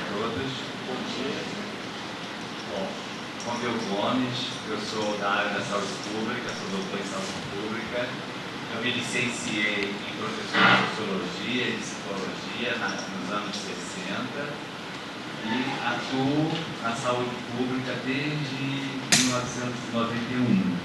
todos. Bom, Romeu Gomes, eu sou da área da saúde pública, sou doutor em saúde pública. Eu me licenciei em professor de sociologia e psicologia nos anos 60 e atuo na saúde pública desde 1991.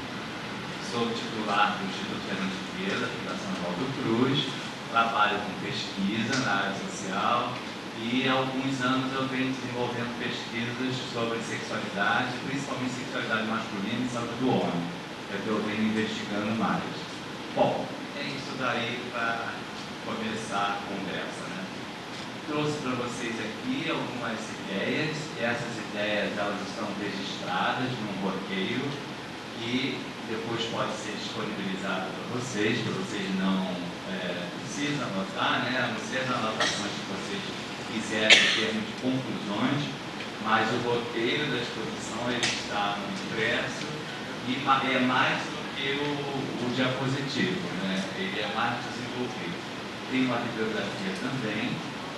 Sou titular do Instituto Fernando Figueiredo, aqui da São Paulo do Cruz, trabalho com pesquisa na área social e há alguns anos eu venho desenvolvendo pesquisas sobre sexualidade, principalmente sexualidade masculina e saúde do homem, é que eu venho investigando mais. Bom, é isso daí para começar a conversa, né? Trouxe para vocês aqui algumas ideias, e essas ideias elas estão registradas num roteiro que depois pode ser disponibilizado para vocês não precisam anotar, né? A não ser as anotações que vocês quiserem em termos de conclusões, mas o roteiro da exposição ele está no impresso e é mais do que o diapositivo, né? Ele é mais desenvolvido. Tem uma bibliografia também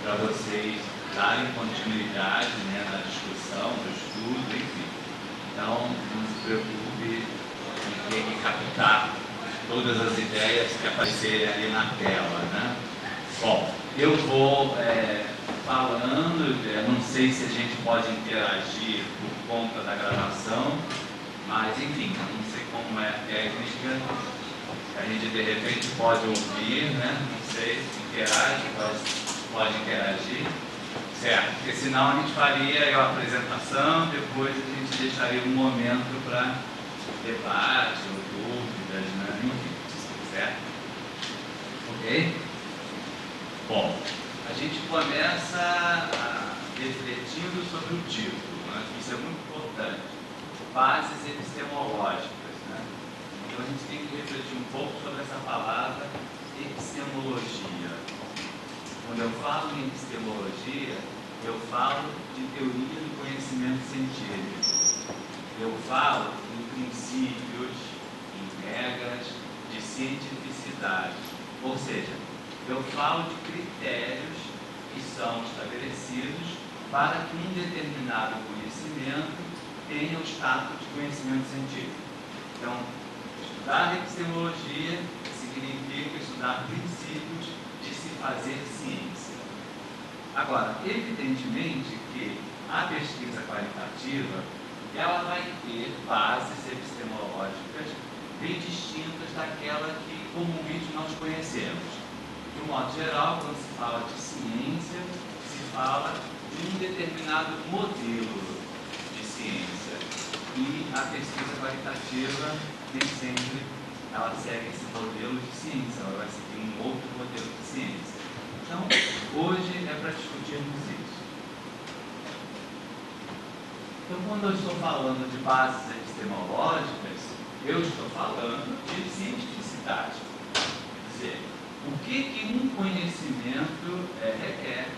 para vocês darem continuidade, né, na discussão, no estudo, enfim. Então, não se preocupe em ter que captar todas as ideias que aparecerem ali na tela, né? Bom, eu vou falando, não sei se a gente pode interagir por conta da gravação, mas enfim, eu não sei como é a técnica, a gente de repente pode ouvir, né? Não sei se interage, pode interagir, certo? Porque senão a gente faria a apresentação, depois a gente deixaria um momento para debate ou dúvidas, né? Enfim, certo? Ok? Bom, a gente começa refletindo sobre o título, né? Isso é muito importante. Bases epistemológicas, né? Então a gente tem que refletir um pouco sobre essa palavra epistemologia. Quando eu falo em epistemologia, eu falo de teoria do conhecimento científico. Eu falo em princípios, em regras de cientificidade. Ou seja, eu falo de critérios que são estabelecidos para que um determinado conhecimento tenha o status de conhecimento científico. Então, estudar epistemologia significa estudar princípios de se fazer ciência. Agora, evidentemente que a pesquisa qualitativa ela vai ter bases epistemológicas bem distintas daquela que comumente nós conhecemos. De um modo geral, quando se fala de ciência, se fala de um determinado modelo de ciência. E a pesquisa qualitativa, nem sempre ela segue esse modelo de ciência, ela vai seguir um outro modelo de ciência. Então, hoje é para discutirmos isso. Então, quando eu estou falando de bases epistemológicas, eu estou falando de cientificidade. Quer dizer, o que um conhecimento requer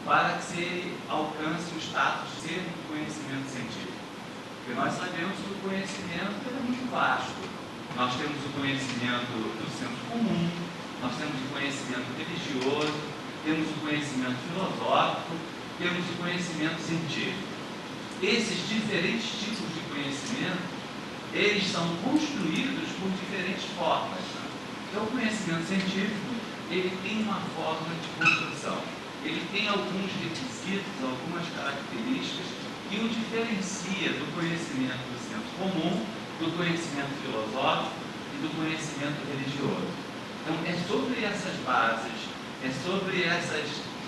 para que ele alcance o status de ser um conhecimento científico. Porque nós sabemos que o conhecimento é muito vasto. Nós temos o conhecimento do senso comum, nós temos o conhecimento religioso, temos o conhecimento filosófico, temos o conhecimento científico. Esses diferentes tipos de conhecimento, eles são construídos por diferentes formas. Então, o conhecimento científico, ele tem uma forma de construção. Ele tem alguns requisitos, algumas características que o diferencia do conhecimento do senso comum, do conhecimento filosófico e do conhecimento religioso. Então, é sobre essas bases, é sobre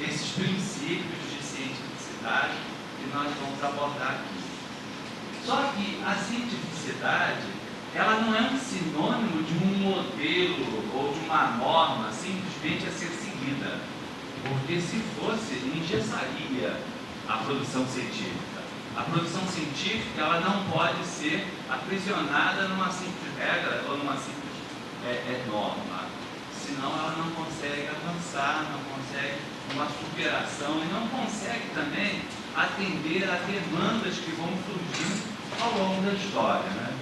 esses princípios de cientificidade que nós vamos abordar aqui. Só que a cientificidade, ela não é um sinônimo de um modelo ou de uma norma simplesmente a ser seguida, porque se fosse, engessaria a produção científica. A produção científica ela não pode ser aprisionada numa simples regra ou numa simples norma, senão ela não consegue avançar, não consegue uma superação e não consegue também atender a demandas que vão surgindo ao longo da história, né?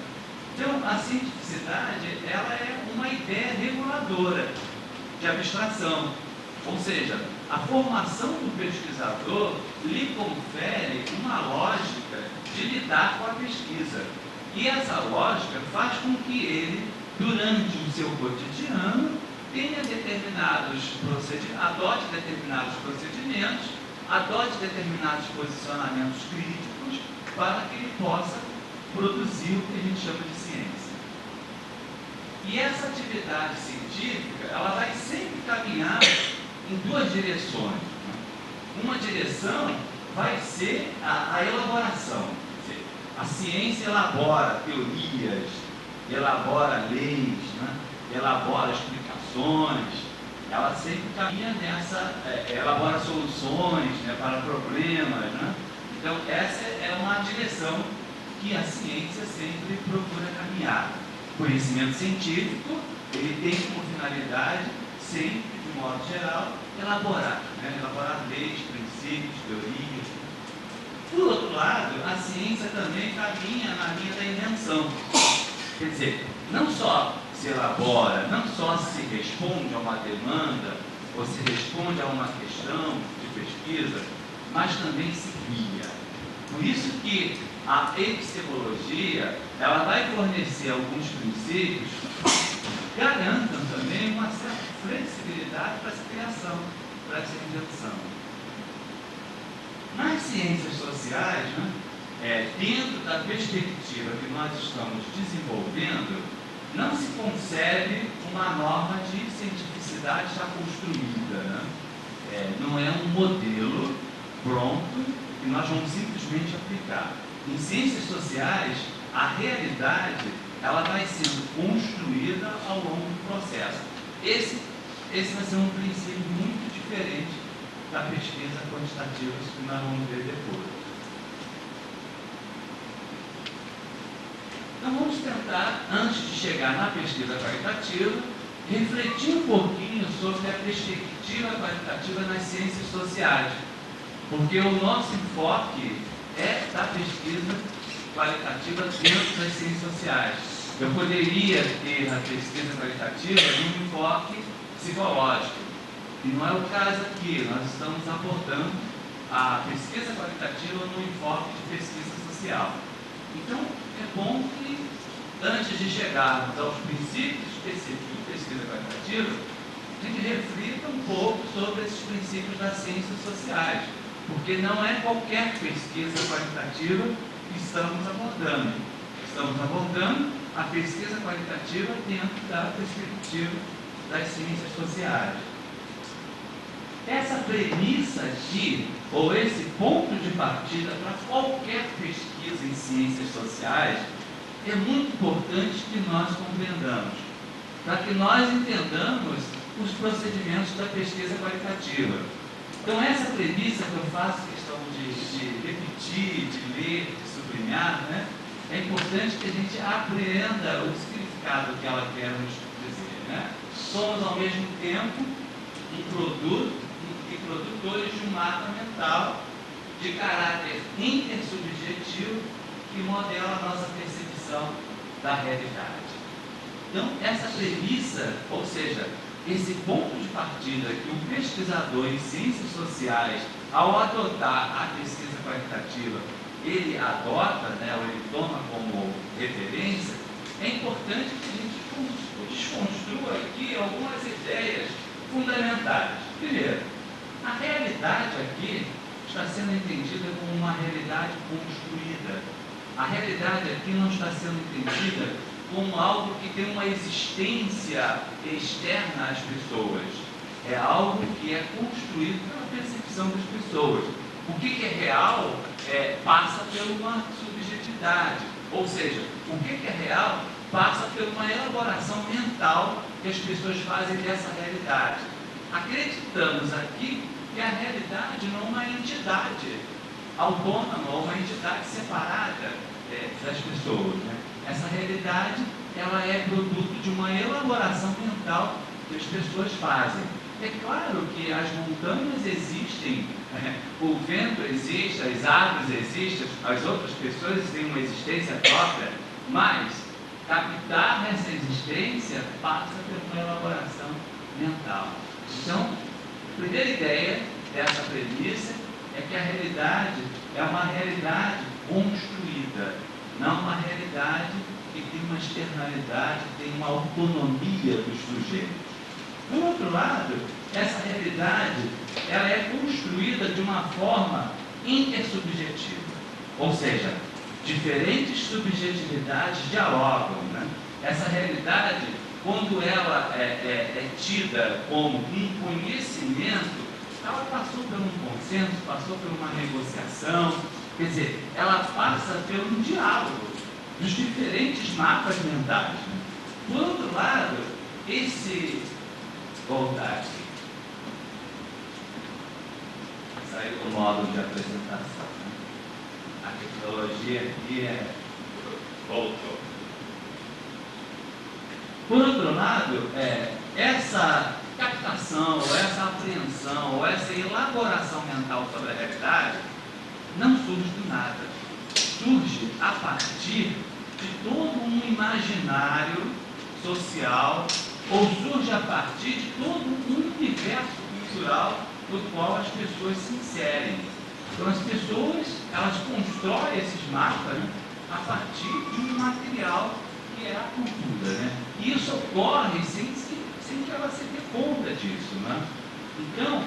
Então, a cientificidade ela é uma ideia reguladora de abstração, ou seja, a formação do pesquisador lhe confere uma lógica de lidar com a pesquisa. E essa lógica faz com que ele, durante o seu cotidiano, adote determinados procedimentos, adote determinados posicionamentos críticos para que ele possa produzir o que a gente chama de ciência. E essa atividade científica, ela vai sempre caminhar em duas direções. Uma direção vai ser a elaboração. A ciência elabora teorias, elabora leis, né? Elabora explicações, ela sempre caminha nessa, elabora soluções, né, para problemas, né? Então essa é uma direção que a ciência sempre procura caminhar. O conhecimento científico, ele tem como finalidade, sempre, de modo geral, elaborar, né? Elaborar leis, princípios, teorias. Por outro lado, a ciência também caminha na linha da invenção. Quer dizer, não só se elabora, não só se responde a uma demanda, ou se responde a uma questão de pesquisa, mas também se cria. Por isso que a epistemologia, ela vai fornecer alguns princípios que garantam também uma certa flexibilidade para essa criação, para essa invenção. Nas ciências sociais, né, dentro da perspectiva que nós estamos desenvolvendo, não se concebe uma norma de cientificidade já construída, né? Não é um modelo pronto que nós vamos simplesmente aplicar. Em ciências sociais, a realidade, ela vai sendo construída ao longo do processo. Esse vai ser um princípio muito diferente da pesquisa quantitativa que nós vamos ver depois. Então vamos tentar, antes de chegar na pesquisa qualitativa, refletir um pouquinho sobre a perspectiva qualitativa nas ciências sociais, porque o nosso enfoque é da pesquisa qualitativa dentro das ciências sociais. Eu poderia ter a pesquisa qualitativa num enfoque psicológico, e não é o caso aqui. Nós estamos abordando a pesquisa qualitativa no enfoque de pesquisa social. Então, é bom que, antes de chegarmos aos princípios específicos de pesquisa qualitativa, a gente reflita um pouco sobre esses princípios das ciências sociais, porque não é qualquer pesquisa qualitativa que estamos abordando. Estamos abordando a pesquisa qualitativa dentro da perspectiva das ciências sociais. Essa premissa aqui, ou esse ponto de partida para qualquer pesquisa em ciências sociais, é muito importante que nós compreendamos, para que nós entendamos os procedimentos da pesquisa qualitativa. Então, essa premissa que eu faço questão de repetir, de ler, de sublinhar, né, é importante que a gente apreenda o significado que ela quer nos dizer, né? Somos, ao mesmo tempo, um produto e produtores de um mapa mental de caráter intersubjetivo que modela a nossa percepção da realidade. Então, essa premissa, ou seja, esse ponto de partida que o pesquisador em ciências sociais, ao adotar a pesquisa qualitativa, ele adota, né, ou ele toma como referência, é importante que a gente desconstrua aqui algumas ideias fundamentais. Primeiro, a realidade aqui está sendo entendida como uma realidade construída. A realidade aqui não está sendo entendida como algo que tem uma existência externa às pessoas. É algo que é construído pela percepção das pessoas. O que é real passa por uma subjetividade. Ou seja, o que é real passa por uma elaboração mental que as pessoas fazem dessa realidade. Acreditamos aqui que a realidade não é uma entidade autônoma ou uma entidade separada das pessoas, né? Essa realidade, ela é produto de uma elaboração mental que as pessoas fazem. É claro que as montanhas existem, o vento existe, as árvores existem, as outras pessoas têm uma existência própria, mas captar essa existência passa por uma elaboração mental. Então, A primeira ideia dessa premissa é que a realidade é uma realidade construída, não uma realidade que tem uma externalidade, tem uma autonomia dos sujeitos. Por outro lado, essa realidade ela é construída de uma forma intersubjetiva, ou seja, diferentes subjetividades dialogam, né? Essa realidade, quando ela é tida como um conhecimento, ela passou por um consenso, passou por uma negociação, quer dizer, ela passa por um diálogo dos diferentes mapas mentais, né? Por outro lado, voltar aqui, saiu o módulo de apresentação, né? A tecnologia aqui voltou. Por outro lado, essa captação, ou essa apreensão, ou essa elaboração mental sobre a realidade não surge do nada. Surge a partir de todo um imaginário social, ou surge a partir de todo um universo cultural no qual as pessoas se inserem. Então as pessoas, elas constroem esses mapas, né, a partir de um material que é a cultura, né? E isso ocorre sem que ela se dê conta disso, né? Então,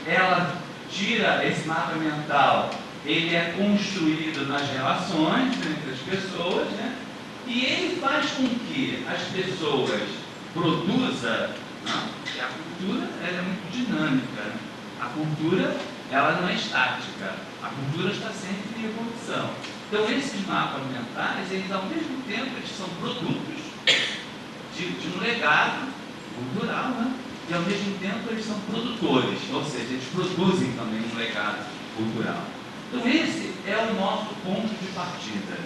ela tira esse mapa mental, ele é construído nas relações entre as pessoas, né? E ele faz com que as pessoas produzam, né? E a cultura ela é muito dinâmica, né? A cultura ela não é estática, a cultura está sempre em evolução. Então esses mapas mentais, eles ao mesmo tempo eles são produtos de um legado cultural, né? E ao mesmo tempo eles são produtores, ou seja, eles produzem também um legado cultural. Então esse é o nosso ponto de partida.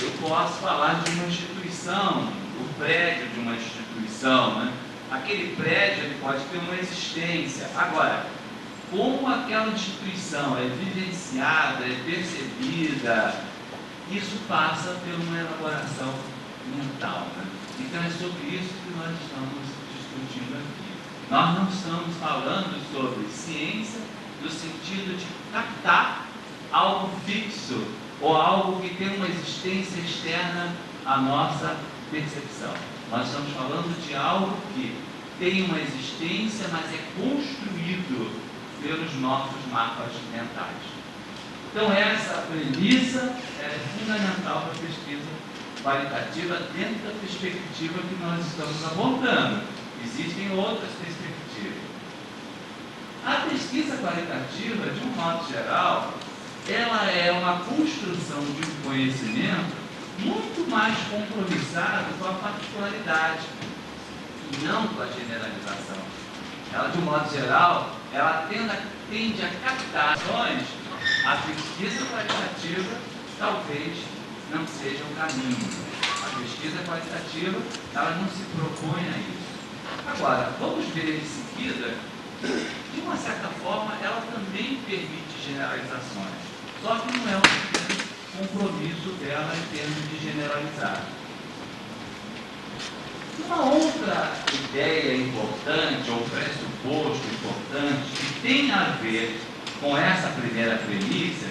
Eu posso falar de uma instituição, o prédio de uma instituição, né? Aquele prédio ele pode ter uma existência. Agora, como aquela instituição é vivenciada, é percebida, isso passa por uma elaboração mental, né? Então é sobre isso que nós estamos discutindo aqui. Nós não estamos falando sobre ciência no sentido de captar algo fixo ou algo que tem uma existência externa à nossa percepção. Nós estamos falando de algo que tem uma existência, mas é construído pelos nossos mapas mentais. Então essa premissa é fundamental para a pesquisa qualitativa dentro da perspectiva que nós estamos abordando. Existem outras perspectivas. A pesquisa qualitativa, de um modo geral, ela é uma construção de um conhecimento muito mais compromissado com a particularidade e não com a generalização. Ela, de um modo geral, ela tende a captar ações. A pesquisa qualitativa talvez não seja o caminho. A pesquisa qualitativa, ela não se propõe a isso. Agora, vamos ver em seguida que, de uma certa forma, ela também permite generalizações. Só que não é o compromisso dela em termos de generalizar. Uma outra ideia importante, ou pressuposto importante, que tem a ver com essa primeira premissa,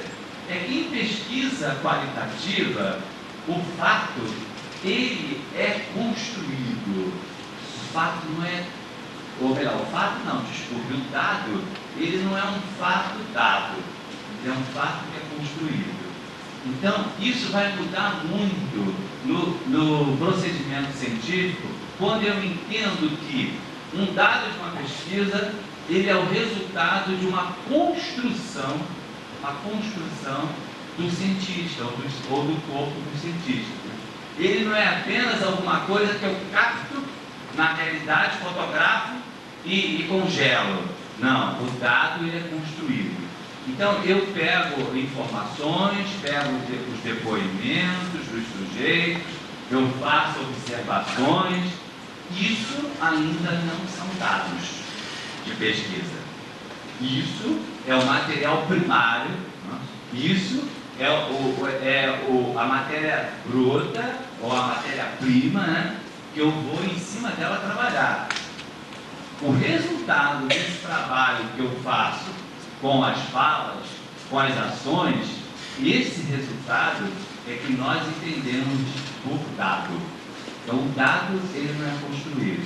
é que em pesquisa qualitativa, o fato, ele é construído. O fato não é, ou melhor, o fato não, desculpe, o dado, ele não é um fato dado, ele é um fato que é construído. Então, isso vai mudar muito no procedimento científico, quando eu entendo que um dado de uma pesquisa, ele é o resultado de uma construção do cientista, ou do corpo do cientista. Ele não é apenas alguma coisa que eu capto na realidade, fotografo e congelo. Não, o dado ele é construído. Então, eu pego informações, pego os depoimentos dos sujeitos, eu faço observações. Isso ainda não são dados de pesquisa. Isso é o material primário, né? Isso é a matéria bruta, ou a matéria-prima, né? Que eu vou em cima dela trabalhar. O resultado desse trabalho que eu faço com as falas, com as ações, esse resultado é que nós entendemos por dado. Então, o dado, ele não é construído.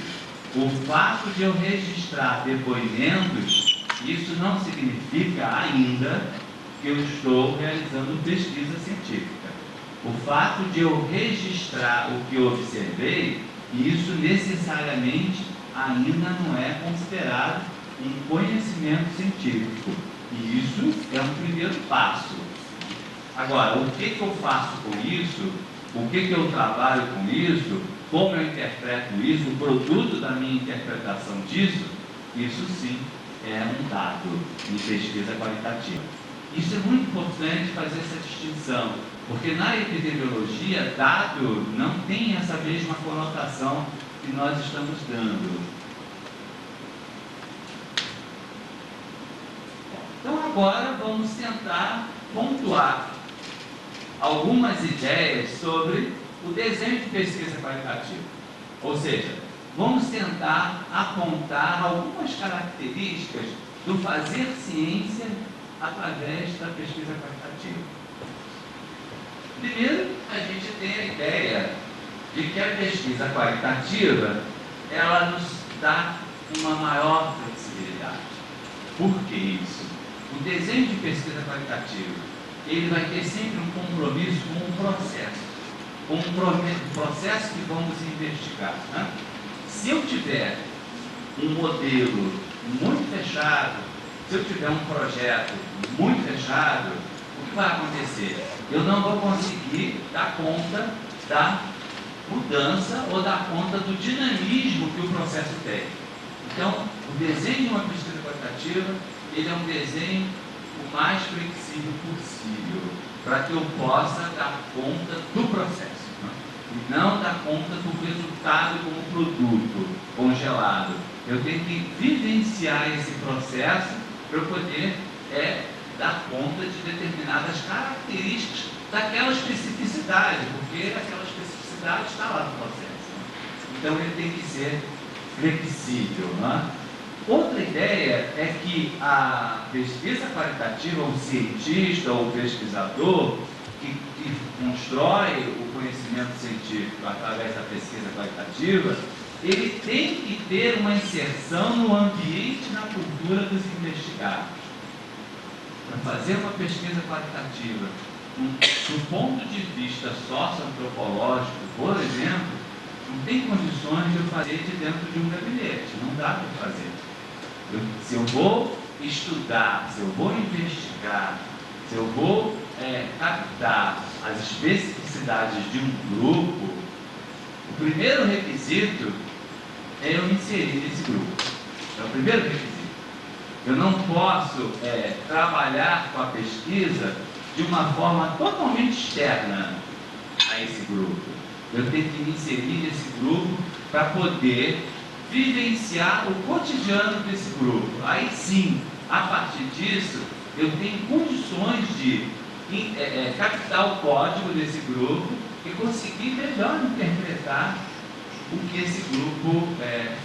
O fato de eu registrar depoimentos, isso não significa ainda que eu estou realizando pesquisa científica. O fato de eu registrar o que eu observei, isso necessariamente ainda não é considerado um conhecimento científico. E isso é um primeiro passo. Agora, o que eu faço com isso? O que eu trabalho com isso? Como eu interpreto isso? O produto da minha interpretação disso? Isso sim é um dado em pesquisa qualitativa. Isso é muito importante fazer essa distinção, porque na epidemiologia, dado não tem essa mesma conotação que nós estamos dando. Então agora vamos tentar pontuar algumas ideias sobre o desenho de pesquisa qualitativa. Ou seja, vamos tentar apontar algumas características do fazer ciência através da pesquisa qualitativa. Primeiro, a gente tem a ideia de que a pesquisa qualitativa, ela nos dá uma maior flexibilidade. Por que isso? O desenho de pesquisa qualitativa, ele vai ter sempre um compromisso com um processo que vamos investigar. Né? Se eu tiver um modelo muito fechado, se eu tiver um projeto muito fechado, o que vai acontecer? Eu não vou conseguir dar conta da mudança ou dar conta do dinamismo que o processo tem. Então, o desenho de uma pesquisa qualitativa, ele é um desenho o mais flexível possível, para que eu possa dar conta do processo, né? E não dar conta do resultado como produto congelado. Eu tenho que vivenciar esse processo para eu poder dar conta de determinadas características daquela especificidade, porque aquela especificidade está lá no processo, né? Então ele tem que ser flexível, né? Outra ideia é que a pesquisa qualitativa, o cientista ou o pesquisador que constrói o conhecimento científico através da pesquisa qualitativa, ele tem que ter uma inserção no ambiente e na cultura dos investigados. Para fazer uma pesquisa qualitativa, do ponto de vista socioantropológico, por exemplo, não tem condições de eu fazer de dentro de um gabinete, não dá para fazer. Se eu vou estudar, se eu vou investigar, se eu vou captar as especificidades de um grupo, o primeiro requisito é eu me inserir nesse grupo. É o primeiro requisito. Eu não posso trabalhar com a pesquisa de uma forma totalmente externa a esse grupo. Eu tenho que me inserir nesse grupo para poder vivenciar o cotidiano desse grupo. Aí sim, a partir disso, eu tenho condições de captar o código desse grupo e conseguir melhor interpretar o que esse grupo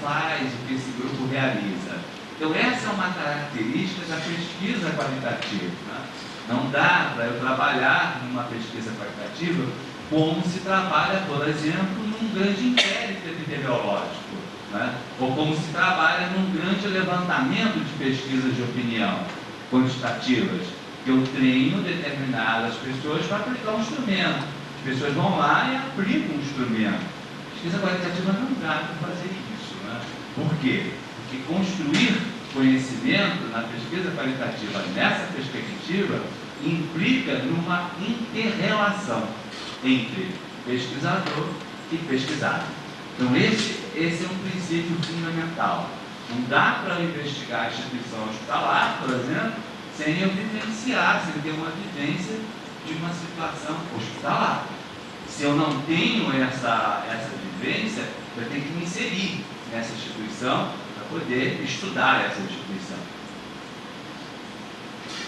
faz, o que esse grupo realiza. Então essa é uma característica da pesquisa qualitativa, né? Não dá para eu trabalhar numa pesquisa qualitativa como se trabalha, por exemplo, num grande inquérito epidemiológico, né? Ou como se trabalha num grande levantamento de pesquisas de opinião quantitativas, que eu treino determinadas pessoas para aplicar um instrumento. As pessoas vão lá e aplicam um instrumento. Pesquisa qualitativa não dá para fazer isso, né? Por quê? Porque construir conhecimento na pesquisa qualitativa nessa perspectiva implica numa inter-relação entre pesquisador e pesquisado. Então esse é um princípio fundamental. Não dá para investigar a instituição hospitalar, por exemplo, sem eu vivenciar, sem ter uma vivência de uma situação hospitalar. Se eu não tenho essa vivência, eu tenho que me inserir nessa instituição para poder estudar essa instituição.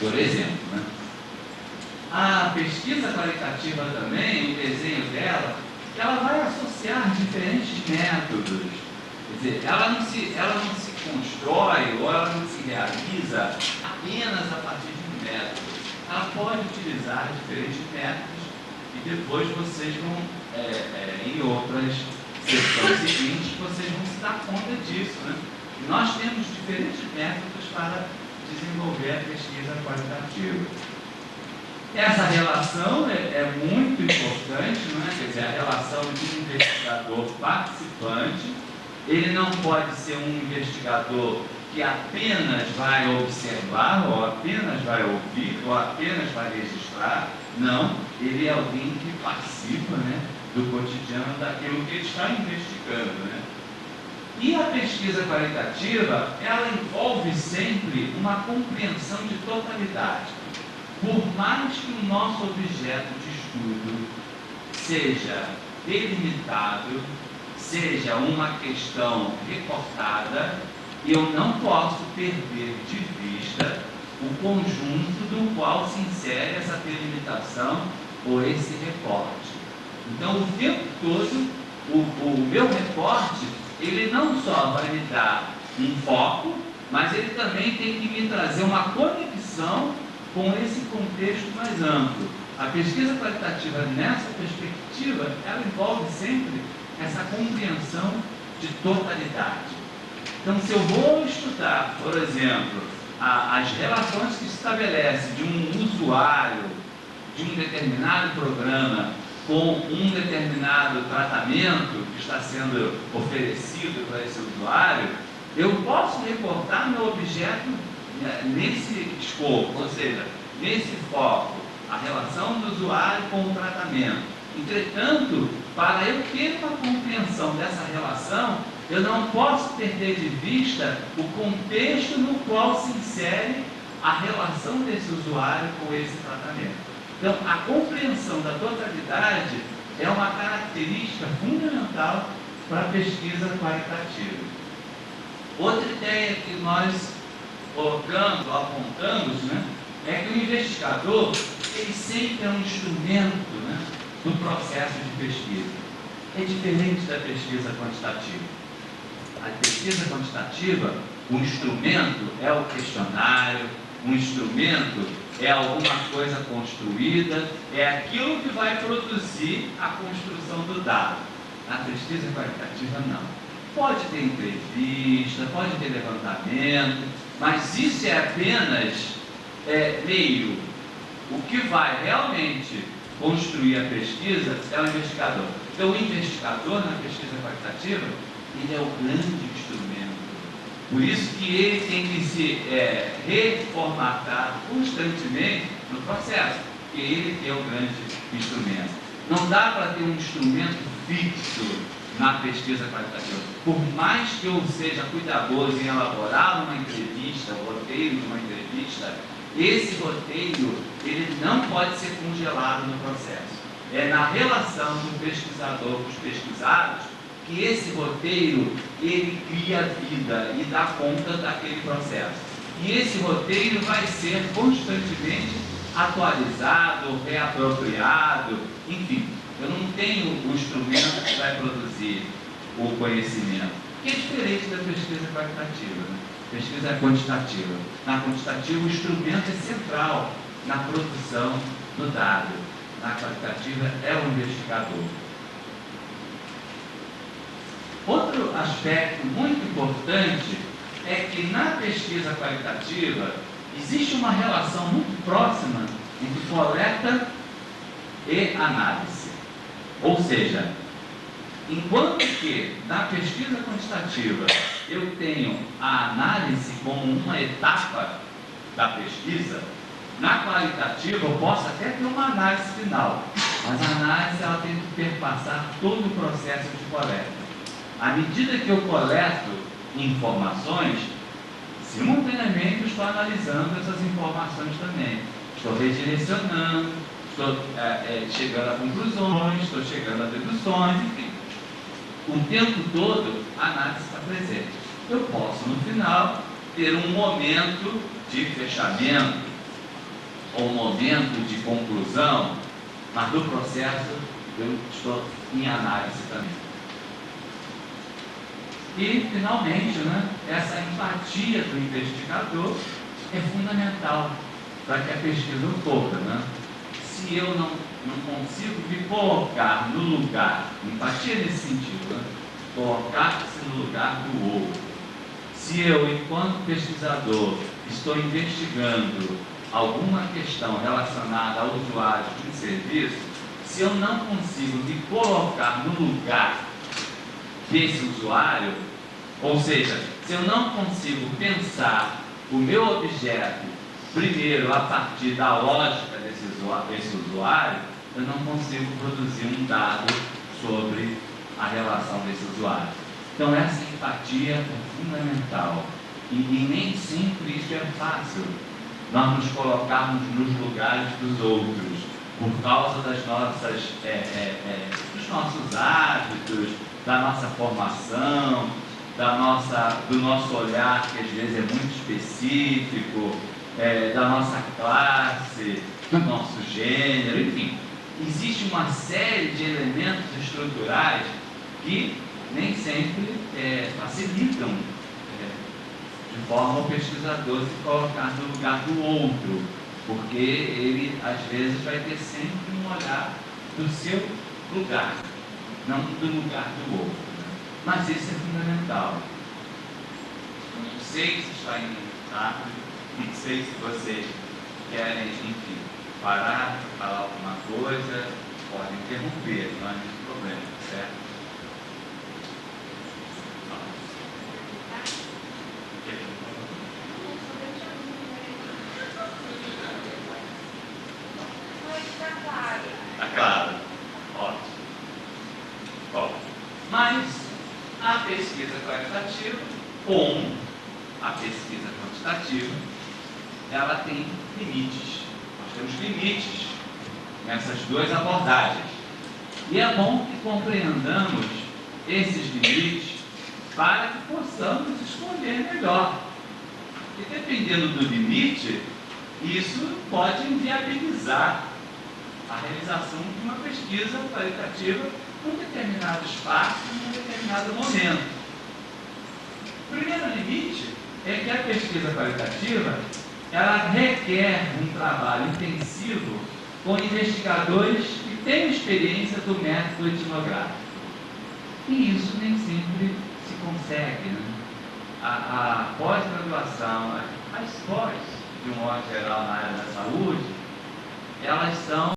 Por exemplo, né? A pesquisa qualitativa também, o desenho dela, ela vai associar diferentes métodos. Quer dizer, ela não se constrói ou ela não se realiza apenas a partir de um método. Ela pode utilizar diferentes métodos e depois vocês vão, em outras sessões seguintes, vocês vão se dar conta disso, né? Nós temos diferentes métodos para desenvolver a pesquisa qualitativa. Essa relação é muito importante, não é? Quer dizer, a relação de investigador participante. Ele não pode ser um investigador que apenas vai observar, ou apenas vai ouvir, ou apenas vai registrar. Não, ele é alguém que participa, né, do cotidiano daquilo que ele está investigando, né? E a pesquisa qualitativa, ela envolve sempre uma compreensão de totalidade. Por mais que o nosso objeto de estudo seja delimitado, seja uma questão recortada, eu não posso perder de vista o conjunto do qual se insere essa delimitação ou esse recorte. Então, o tempo todo, o meu recorte, ele não só vai me dar um foco, mas ele também tem que me trazer uma conexão com esse contexto mais amplo. A pesquisa qualitativa, nessa perspectiva, ela envolve sempre essa compreensão de totalidade. Então, se eu vou estudar, por exemplo, as relações que se estabelecem de um usuário de um determinado programa com um determinado tratamento que está sendo oferecido para esse usuário, eu posso reportar meu objeto nesse escopo, ou seja, nesse foco, a relação do usuário com o tratamento. Entretanto, para eu ter uma compreensão dessa relação, eu não posso perder de vista o contexto no qual se insere a relação desse usuário com esse tratamento. Então, a compreensão da totalidade é uma característica fundamental para a pesquisa qualitativa. Outra ideia que nós colocamos, apontamos, né, é que o investigador, ele sempre é um instrumento, né, do processo de pesquisa. É diferente da pesquisa quantitativa. A pesquisa quantitativa, o instrumento é o questionário, o instrumento é alguma coisa construída, é aquilo que vai produzir a construção do dado. Na pesquisa qualitativa, não. Pode ter entrevista, pode ter levantamento, mas isso é apenas meio. O que vai realmente construir a pesquisa é o investigador. Então, o investigador na pesquisa qualitativa, ele é o grande instrumento. Por isso que ele tem que se reformatar constantemente no processo, porque ele é o grande instrumento. Não dá para ter um instrumento fixo na pesquisa qualitativa. Por mais que eu seja cuidadoso em elaborar uma entrevista, o roteiro de uma entrevista, esse roteiro, ele não pode ser congelado no processo. É na relação do pesquisador com os pesquisados que esse roteiro, ele cria vida e dá conta daquele processo. E esse roteiro vai ser constantemente atualizado, reapropriado, enfim. Eu não tenho o instrumento que vai produzir o conhecimento, que é diferente da pesquisa qualitativa, né? Pesquisa quantitativa. Na quantitativa, o instrumento é central na produção do dado. Na qualitativa, é o investigador. Outro aspecto muito importante é que na pesquisa qualitativa existe uma relação muito próxima entre coleta e análise. Ou seja, enquanto que na pesquisa quantitativa eu tenho a análise como uma etapa da pesquisa, na qualitativa eu posso até ter uma análise final, mas a análise ela tem que perpassar todo o processo de coleta. À medida que eu coleto informações, simultaneamente eu estou analisando essas informações também. Estou redirecionando, estou chegando a conclusões, estou chegando a deduções, enfim. O tempo todo a análise está presente. Eu posso, no final, ter um momento de fechamento, ou um momento de conclusão, mas no processo eu estou em análise também. E, finalmente, né, essa empatia do investigador é fundamental para que a pesquisa ocorra. Né? Se eu não consigo me colocar no lugar, empatia nesse sentido, né? Colocar-se no lugar do outro. Se eu, enquanto pesquisador, estou investigando alguma questão relacionada ao usuário de um serviço, se eu não consigo me colocar no lugar desse usuário, ou seja, se eu não consigo pensar o meu objeto primeiro a partir da lógica desse usuário, eu não consigo produzir um dado sobre a relação desse usuário. Então essa empatia é fundamental e nem sempre isso é fácil, nós nos colocarmos nos lugares dos outros por causa das nossas, dos nossos hábitos, da nossa formação, do nosso olhar, que às vezes é muito específico, da nossa classe, do nosso gênero, enfim. Existe uma série de elementos estruturais que nem sempre facilitam de forma ao pesquisador se colocar no lugar do outro, porque ele às vezes vai ter sempre um olhar do seu lugar, não do lugar do outro. Mas isso é fundamental. Não sei se está indo rápido, não sei se vocês querem, enfim, parar para falar alguma coisa, podem interromper, não há nenhum problema, certo? Está claro. Ótimo. Bom, mas a pesquisa qualitativa, como a pesquisa quantitativa, ela tem limites. Nós temos limites nessas duas abordagens. E é bom que compreendamos esses limites para que possamos escolher melhor. E dependendo do limite, isso pode inviabilizar a realização de uma pesquisa qualitativa num determinado espaço, num determinado momento. O primeiro limite é que a pesquisa qualitativa ela requer um trabalho intensivo com investigadores que têm experiência do método etnográfico. E isso nem sempre se consegue. Né? A pós-graduação, as pós, de um modo geral, na área da saúde, elas são